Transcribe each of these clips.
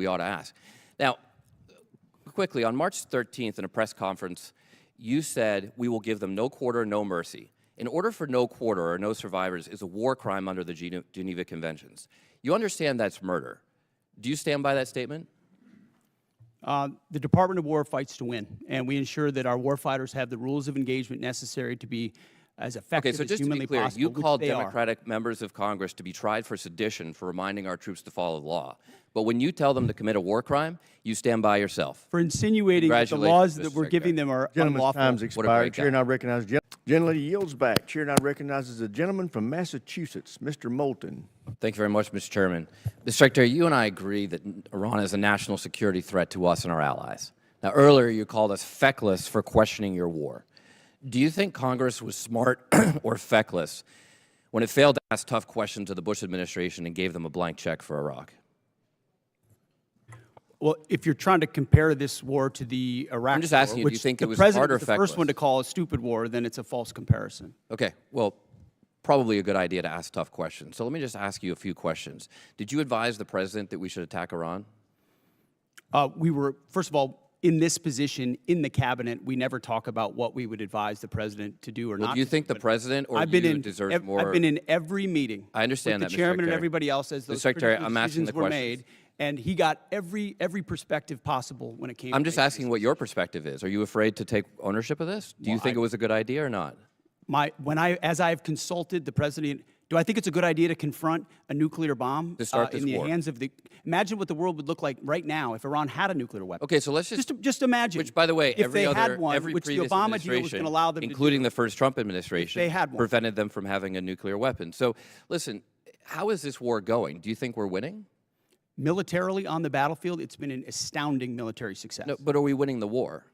we ought to ask. Now, quickly, on March 13th in a press conference, you said, we will give them no quarter, no mercy. In order for no quarter or no survivors is a war crime under the Geneva Conventions. You understand that's murder. Do you stand by that statement? The Department of War fights to win, and we ensure that our warfighters have the rules of engagement necessary to be as effective as humanly possible. Okay, so just to be clear, you called Democratic members of Congress to be tried for sedition for reminding our troops to follow the law. But when you tell them to commit a war crime, you stand by yourself. For insinuating that the laws that we're giving them are unlawful. Time's expired. Chair now recognizes Gentlelady yields back. Chair now recognizes the gentleman from Massachusetts, Mr. Moulton. Thank you very much, Mr. Chairman. Mr. Secretary, you and I agree that Iran is a national security threat to us and our allies. Now, earlier you called us feckless for questioning your war. Do you think Congress was smart or feckless when it failed to ask tough questions of the Bush administration and gave them a blank check for Iraq? Well, if you're trying to compare this war to the Iraq I'm just asking war, you, do you think it was smart smart or the first one to call a stupid war, then it's a false comparison. Okay, well, probably a good idea to ask tough questions. So let me just ask you a few questions. Did you advise the President that we should attack Iran? We were, first of all, in this position in the cabinet, we never talk about what we would advise the President to do or not. Do you think the President or you deserve more? I've been in every meeting. I understand with that, the Chairman Mr. and everybody else as those decisions were made. And he got every perspective possible when it came. I'm just asking what your perspective is. Are you afraid to take ownership of this? Do you think it was a good idea or not? As I've consulted the President, do I think it's a good idea to confront a nuclear bomb in the hands of the? Imagine what the world would look like right now if Iran had a nuclear weapon. Okay, so let's just imagine. Which, by the way, if they had one, which the Obama deal was going to allow them, including the first Trump administration, they had one, prevented them from having a nuclear weapon. So, listen, how is this war going? Do you think we're winning? Militarily on the battlefield, it's been an astounding military success. No, but are we winning the war?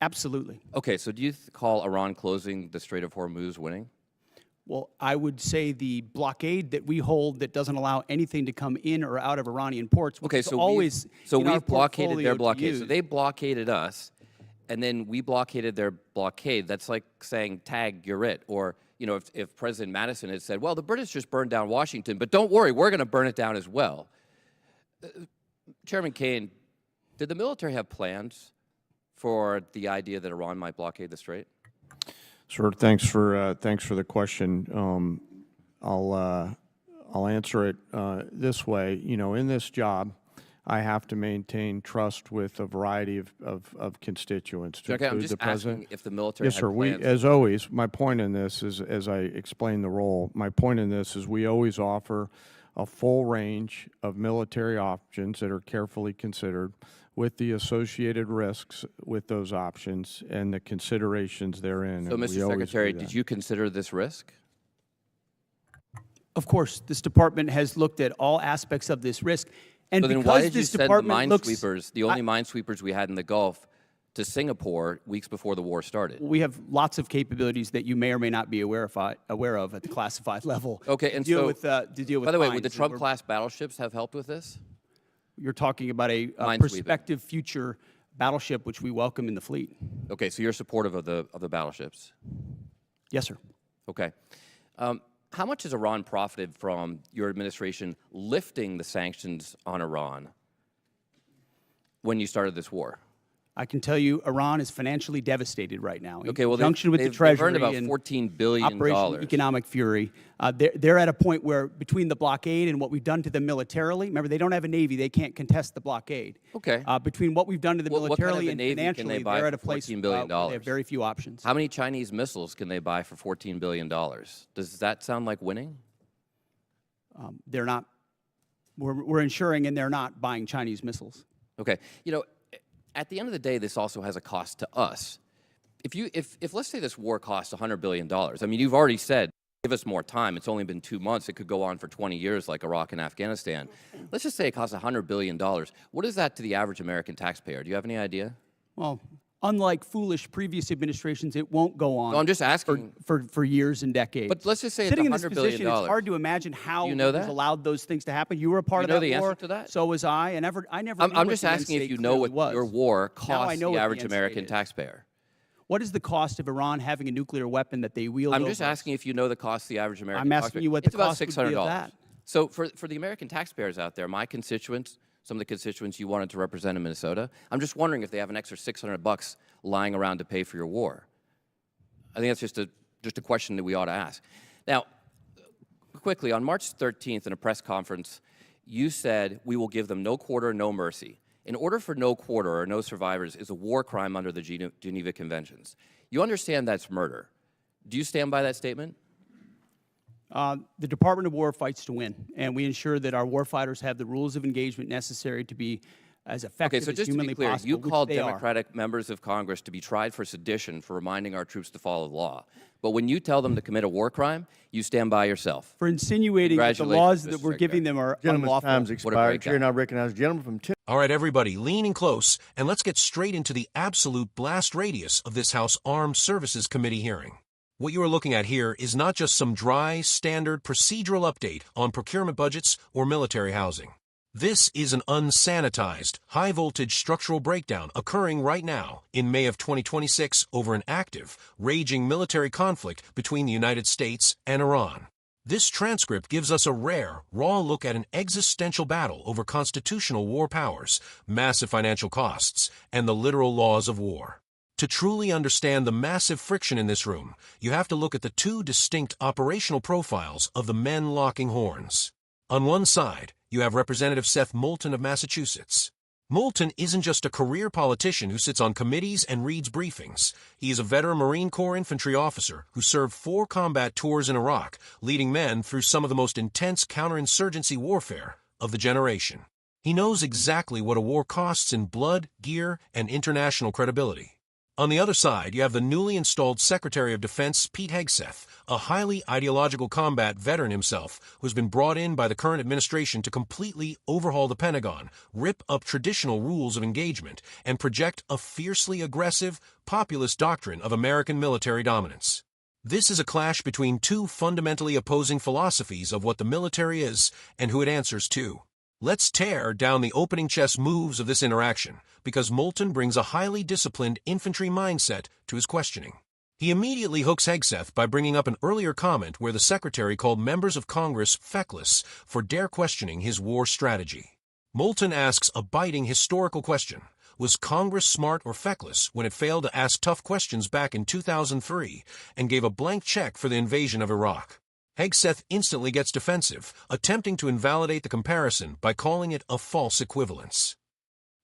Absolutely. Okay, so do you call Iran closing the Strait of Hormuz winning? Well, I would say the blockade that we hold that doesn't allow anything to come in or out of Iranian ports. Okay, so we've blockaded their blockade. So they blockaded us, and then we blockaded their blockade. That's like saying, tag, you're it. Or, you know, if President Madison had said, well, the British just burned down Washington, but don't worry, we're going to burn it down as well. Chairman Kaine, did the military have plans for the idea that Iran might blockade the Strait? Sir, thanks for the question. I'll answer it this way. You know, in this job, I have to maintain trust with a variety of constituents. Okay, I'm just asking if the military had plans. Yes, sir. As always, my point in this is, as I explain the role, my point in this is we always offer a full range of military options that are carefully considered with the associated risks with those options and the considerations therein. So, Mr. Secretary, did you consider this risk? Of course, this department has looked at all aspects of this risk. And so then why did you send the minesweepers, the only minesweepers we had in the Gulf, to Singapore weeks before the war started? We have lots of capabilities that you may or may not be aware of at the classified level. Okay, and to by the way, would the Trump-class battleships have helped with this? You're talking about a prospective future battleship, which we welcome in the fleet. Okay, so you're supportive of the battleships? Yes, sir. Okay. How much has Iran profited from your administration lifting the sanctions on Iran when you started this war? I can tell you Iran is financially devastated right now. Okay, well, they've earned about $14 billion. Operation Economic Fury. They're at a point where between the blockade and what we've done to them militarily, remember, they don't have a Navy. They can't contest the blockade. Okay. Between what we've done to them militarily and financially, they're at a place where they have very few options. How many Chinese missiles can they buy for $14 billion? Does that sound like winning? They're not. We're ensuring, and they're not buying Chinese missiles. Okay. You know, at the end of the day, this also has a cost to us. If let's say this war costs $100 billion, I mean, you've already said, give us more time. It's only been 2 months. It could go on for 20 years like Iraq and Afghanistan. Let's just say it costs $100 billion. What is that to the average American taxpayer? Do you have any idea? Well, unlike foolish previous administrations, it won't go on. No, I'm just asking for years and decades. But let's just say sitting it's $100 billion. It's hard to imagine how you know that? Allowed those things to happen. You were a part of that war. You know the answer to that? So was I. I never. I'm just asking if you know what your war costs the average American taxpayer. What is the cost of Iran having a nuclear weapon that they wield? I'm just asking if you know the cost of the average American taxpayer. I'm asking you what the cost would be of that. So for the American taxpayers out there, my constituents, some of the constituents you wanted to represent in Minnesota. I'm just wondering if they have an extra $600 lying around to pay for your war. I think that's just a question that we ought to ask. Now, quickly, on March 13th in a press conference, you said, we will give them no quarter, no mercy. In order for no quarter or no survivors is a war crime under the Geneva Conventions. You understand that's murder. Do you stand by that statement? The Department of War fights to win, and we ensure that our warfighters have the rules of engagement necessary to be as effective as humanly possible. Okay, so just to be clear, you called Democratic members of Congress to be tried for sedition for reminding our troops to follow the law. But when you tell them to commit a war crime, you stand by yourself. For insinuating that the laws that we're giving them are unlawful. Time's expired. Chair now recognizes the gentleman from Tennessee. All right, everybody, lean in close, and let's get straight into the absolute blast radius of this House Armed Services Committee hearing. What you are looking at here is not just some dry, standard procedural update on procurement budgets or military housing. This is an unsanitized, high-voltage structural breakdown occurring right now in May of 2026 over an active, raging military conflict between the United States and Iran. This transcript gives us a rare, raw look at an existential battle over constitutional war powers, massive financial costs, and the literal laws of war. To truly understand the massive friction in this room, you have to look at the two distinct operational profiles of the men locking horns. On one side, you have Representative Seth Moulton of Massachusetts. Moulton isn't just a career politician who sits on committees and reads briefings. He is a veteran Marine Corps infantry officer who served 4 combat tours in Iraq, leading men through some of the most intense counterinsurgency warfare of the generation. He knows exactly what a war costs in blood, gear, and international credibility. On the other side, you have the newly installed Secretary of Defense Pete Hegseth, a highly ideological combat veteran himself who's been brought in by the current administration to completely overhaul the Pentagon, rip up traditional rules of engagement, and project a fiercely aggressive, populist doctrine of American military dominance. This is a clash between two fundamentally opposing philosophies of what the military is and who it answers to. Let's tear down the opening chess moves of this interaction, because Moulton brings a highly disciplined infantry mindset to his questioning. He immediately hooks Hegseth by bringing up an earlier comment where the Secretary called members of Congress feckless for dare questioning his war strategy. Moulton asks a biting historical question. Was Congress smart or feckless when it failed to ask tough questions back in 2003 and gave a blank check for the invasion of Iraq? Hegseth instantly gets defensive, attempting to invalidate the comparison by calling it a false equivalence.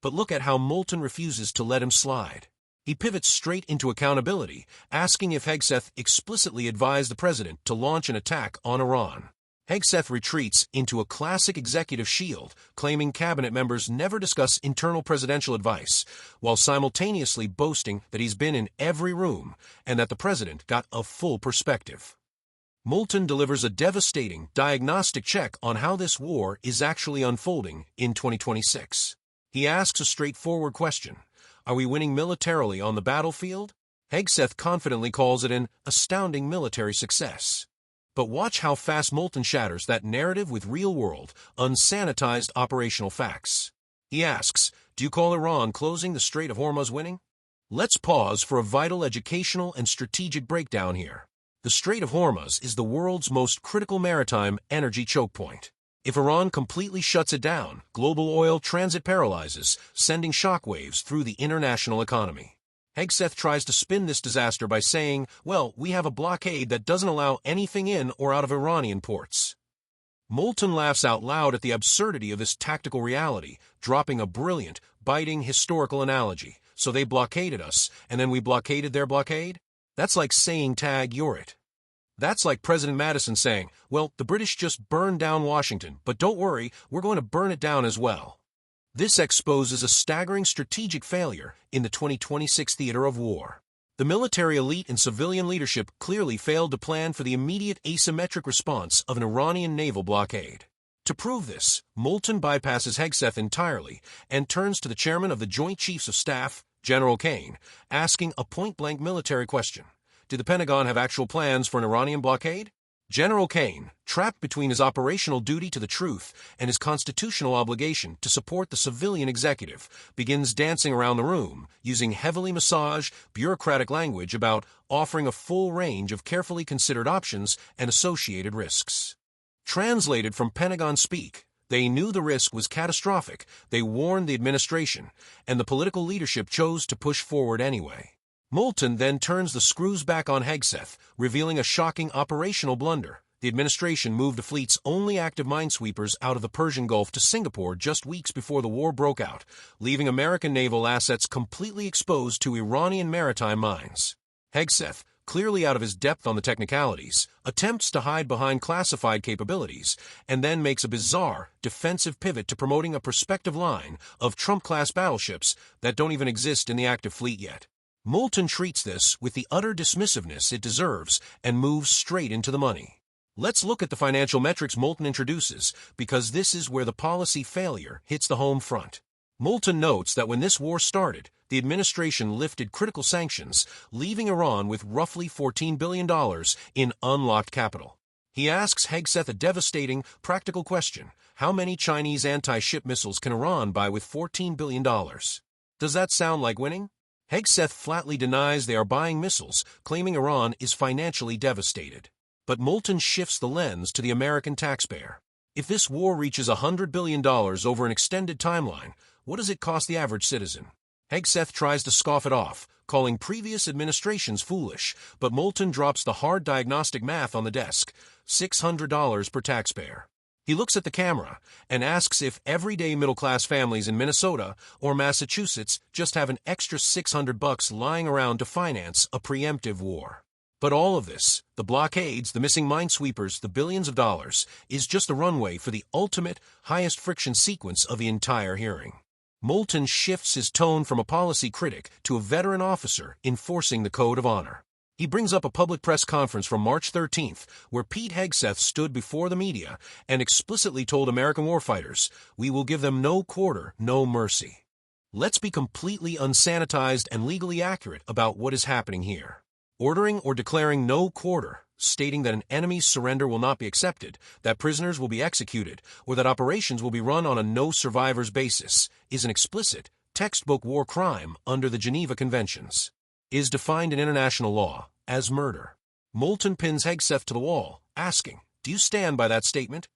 But look at how Moulton refuses to let him slide. He pivots straight into accountability, asking if Hegseth explicitly advised the president to launch an attack on Iran. Hegseth retreats into a classic executive shield, claiming cabinet members never discuss internal presidential advice, while simultaneously boasting that he's been in every room and that the president got a full perspective. Moulton delivers a devastating diagnostic check on how this war is actually unfolding in 2026. He asks a straightforward question. Are we winning militarily on the battlefield? Hegseth confidently calls it an astounding military success. But watch how fast Moulton shatters that narrative with real-world, unsanitized operational facts. He asks, do you call Iran closing the Strait of Hormuz winning? Let's pause for a vital educational and strategic breakdown here. The Strait of Hormuz is the world's most critical maritime energy choke point. If Iran completely shuts it down, global oil transit paralyzes, sending shockwaves through the international economy. Hegseth tries to spin this disaster by saying, well, we have a blockade that doesn't allow anything in or out of Iranian ports. Moulton laughs out loud at the absurdity of this tactical reality, dropping a brilliant, biting historical analogy. So they blockaded us, and then we blockaded their blockade? That's like saying tag, you're it. That's like President Madison saying, well, the British just burned down Washington, but don't worry, we're going to burn it down as well. This exposes a staggering strategic failure in the 2026 theater of war. The military elite and civilian leadership clearly failed to plan for the immediate asymmetric response of an Iranian naval blockade. To prove this, Moulton bypasses Hegseth entirely and turns to the chairman of the Joint Chiefs of Staff, General Kane, asking a point-blank military question. Did the Pentagon have actual plans for an Iranian blockade? General Kane, trapped between his operational duty to the truth and his constitutional obligation to support the civilian executive, begins dancing around the room, using heavily massaged, bureaucratic language about offering a full range of carefully considered options and associated risks. Translated from Pentagon speak, They knew the risk was catastrophic, they warned the administration, and the political leadership chose to push forward anyway. Moulton then turns the screws back on Hegseth, revealing a shocking operational blunder. The administration moved the fleet's only active minesweepers out of the Persian Gulf to Singapore just weeks before the war broke out, leaving American naval assets completely exposed to Iranian maritime mines. Hegseth, clearly out of his depth on the technicalities, attempts to hide behind classified capabilities, and then makes a bizarre, defensive pivot to promoting a prospective line of Trump-class battleships that don't even exist in the active fleet yet. Moulton treats this with the utter dismissiveness it deserves and moves straight into the money. Let's look at the financial metrics Moulton introduces, because this is where the policy failure hits the home front. Moulton notes that when this war started, the administration lifted critical sanctions, leaving Iran with roughly $14 billion in unlocked capital. He asks Hegseth a devastating, practical question: how many Chinese anti-ship missiles can Iran buy with $14 billion? Does that sound like winning? Hegseth flatly denies they are buying missiles, claiming Iran is financially devastated. But Moulton shifts the lens to the American taxpayer. If this war reaches $100 billion over an extended timeline, what does it cost the average citizen? Hegseth tries to scoff it off, calling previous administrations foolish, but Moulton drops the hard diagnostic math on the desk: $600 per taxpayer. He looks at the camera and asks if everyday middle-class families in Minnesota or Massachusetts just have an extra $600 lying around to finance a preemptive war. But all of this, the blockades, the missing minesweepers, the billions of dollars, is just the runway for the ultimate, highest friction sequence of the entire hearing. Moulton shifts his tone from a policy critic to a veteran officer enforcing the code of honor. He brings up a public press conference from March 13th, where Pete Hegseth stood before the media and explicitly told American warfighters, "We will give them no quarter, no mercy." Let's be completely unsanitized and legally accurate about what is happening here. Ordering or declaring no quarter, stating that an enemy's surrender will not be accepted, that prisoners will be executed, or that operations will be run on a no-survivors basis, is an explicit, textbook war crime under the Geneva Conventions. Is defined in international law as murder. Moulton pins Hegseth to the wall, asking, "Do you stand by that statement?"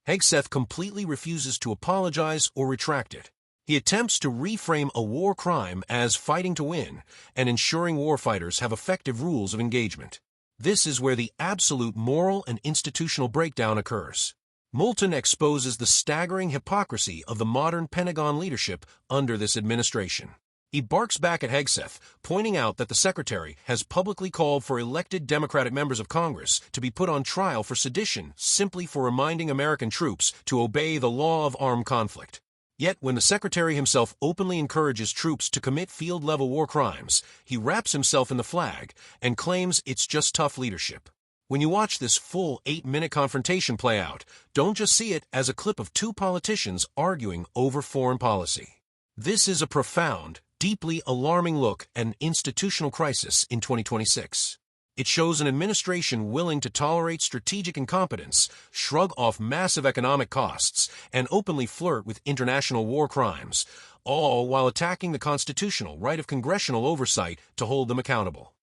Hegseth completely refuses to apologize or retract it. He attempts to reframe a war crime as fighting to win and ensuring warfighters have effective rules of engagement. This is where the absolute moral and institutional breakdown occurs. Moulton exposes the staggering hypocrisy of the modern Pentagon leadership under this administration. He barks back at Hegseth, pointing out that the secretary has publicly called for elected Democratic members of Congress to be put on trial for sedition simply for reminding American troops to obey the law of armed conflict. Yet, when the secretary himself openly encourages troops to commit field-level war crimes, he wraps himself in the flag and claims it's just tough leadership. When you watch this full 8-minute confrontation play out, don't just see it as a clip of two politicians arguing over foreign policy. This is a profound, deeply alarming look at an institutional crisis in 2026. It shows an administration willing to tolerate strategic incompetence, shrug off massive economic costs, and openly flirt with international war crimes, all while attacking the constitutional right of congressional oversight to hold them accountable.